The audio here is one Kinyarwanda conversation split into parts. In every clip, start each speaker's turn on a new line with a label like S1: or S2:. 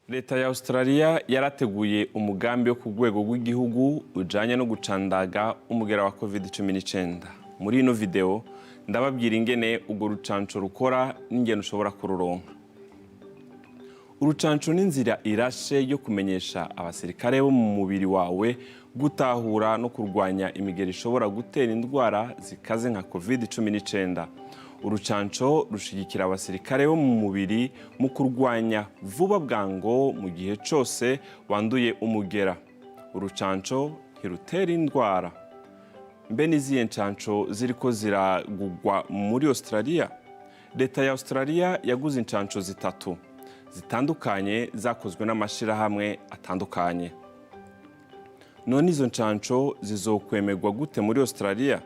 S1: Leta ya Australia yarateguye umugambi wo ku rwego rw'igihugu ujanye no gucandaga umugera wa COVID-19. Muri ino video ndababwira ingene urwo rucanco rukora n'ingene ushobora kururonka. Urucanco n'inzira irashe yo kumenyesha abasirikare bo mu mubiri wawe gutahura no kurwanya imigera ishobora gutera indwara zikaze nka COVID-19. Urucanco rushigikira abasirikare bo mu mubiri mu kurwanya vuba bwango mu gihe cose wanduye umugera. Urucanco ntirutera indwara. Mbe nizihe ncanco ziriko ziragugwa muri Australia? Leta ya Australia yaguze incanco zitatu zitandukanye zakozwe n'amashirahamwe atandukanye. None izo ncanco zizokwemerwa gute muri Australia?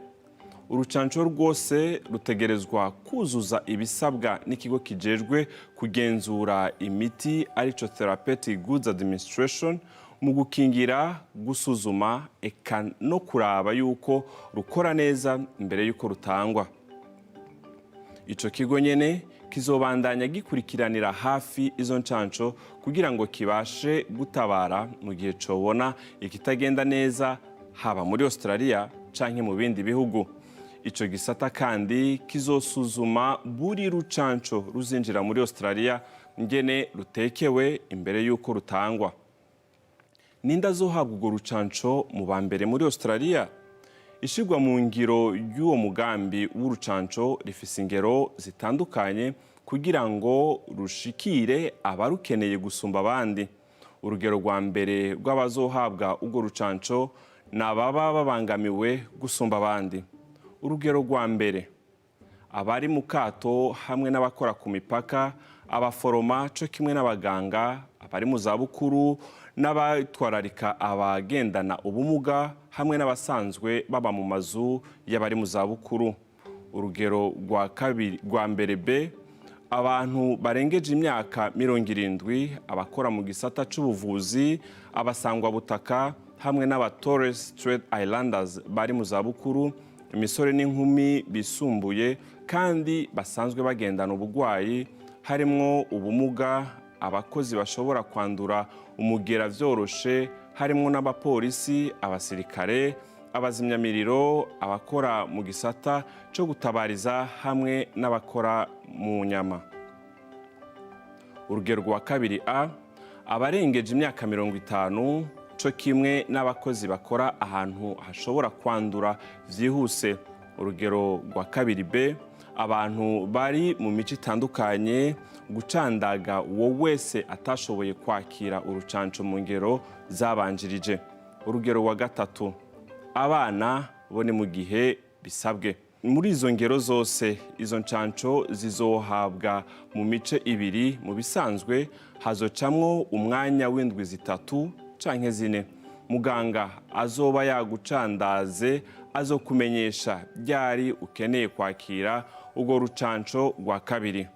S1: Urucanco rwose rutegerezwa kuzuza ibisabwa n'ikigo kijejwe kugenzura imiti arico Therapeutic Goods Administration mu gukingira, gusuzuma eka no kuraba yuko rukora neza imbere yuko rutangwa. Ico kigo nyene kizobandanya gikurikiranira hafi izo ncanco kugira ngo kibashe gutabara mu gihe cobona ikitagenda neza haba muri Australia canke mu bindi bihugu. Ico gisata kandi kizosuzuma buri rucanco ruzinjira muri Australia ngene rutekewe imbere yuko rutangwa. Ninde azohabwa urwo rucanco mu ba mbere muri Australia? Ishirwa mu ngiro y'uwo mugambi w'urucanco rifise ingero zitandukanye kugira ngo rushikire abarukeneye gusumba abandi. Urugero rwa mbere rw'abazohabwa urwo rucanco n'ababa babangamiwe gusumba abandi. Urugero rwa mbere, abari mu kato hamwe n'abakora ku mipaka, abaforoma co kimwe n'abaganga, abari mu zabukuru n'abatwararika abagendana ubumuga hamwe n'abasanzwe baba mu mazu y'abari mu zabukuru. Urugero rwa mbere B, abantu barengeje imyaka 70, abakora mu gisata c'ubuvuzi, abasangwa butaka hamwe n'aba Torres Strait Islanders bari mu zabukuru, imisore n'inkumi bisumbuye kandi basanzwe bagendana ubugwayi harimwo ubumuga, abakozi bashobora kwandura umugera vyoroshe harimwo n'abapolisi, abasirikare, abazimyamiriro, abakora mu gisata co gutabariza hamwe n'abakora mu nyama. Urugero rwa kabiri A, abarengeje imyaka 50 co kimwe n'abakozi bakora ahantu hashobora kwandura vyihuse. Urugero rwa kabiri B, abantu bari mu mico itandukanye, gucandaga uwo wese atashoboye kwakira urucanco mu ngero zabanjirije. Urugero rwa gatatu, abana bo ni mu gihe bisabwe. Muri izo ngero zose, izo ncanco zizohabwa mu mice ibiri. Mu bisanzwe hazocamwo umwanya w'indwi zitatu canke zine. Muganga azoba yagucandaze azokumenyesha ryari ukeneye kwakira urwo rucanco rwa kabiri.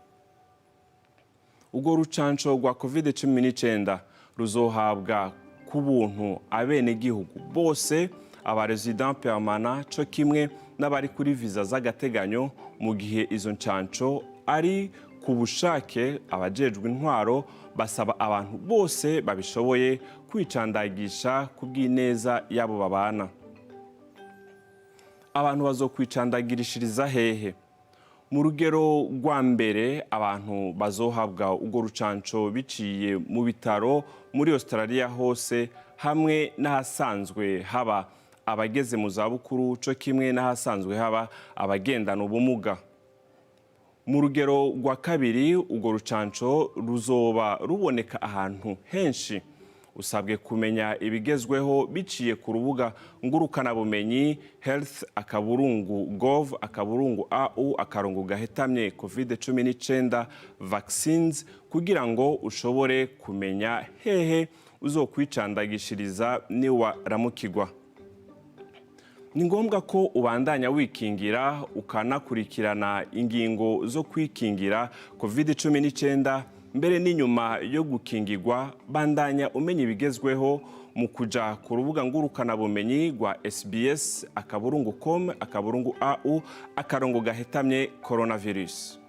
S1: Urwo rucanco rwa COVID-19 ruzohabwa ku buntu abenegihugu bose, aba resident permanent co kimwe n'abari kuri visa z'agateganyo, mu gihe izo ncanco ari ku bushake. Abajejwe intwaro basaba abantu bose babishoboye kwicandagisha kubw'ineza yabo babana. Abantu bazokwicandagirishiriza hehe? Mu rugero rwa mbere, abantu bazohabwa urwo rucanco biciye mu bitaro muri Australia hose hamwe n'ahasanzwe haba abageze mu zabukuru co kimwe n'ahasanzwe haba abagendana ubumuga. Mu rugero rwa kabiri, urwo rucanco ruzoba ruboneka ahantu henshi. Usabwe kumenya ibigezweho biciye ku rubuga ngurukanabumenyi health.gov/au/gahetamye COVID-19 vaccines kugira ngo ushobore kumenya hehe uzokwicandagishiriza niwaramukirwa. Ni ngombwa ko ubandanya wikingira ukanakurikirana ingingo zo kwikingira COVID-19 mbere n'inyuma yo gukingirwa. Bandanya umenya ibigezweho mu kuja ku rubuga ngurukanabumenyi rwa SBS/com/au/gahetamye coronavirus.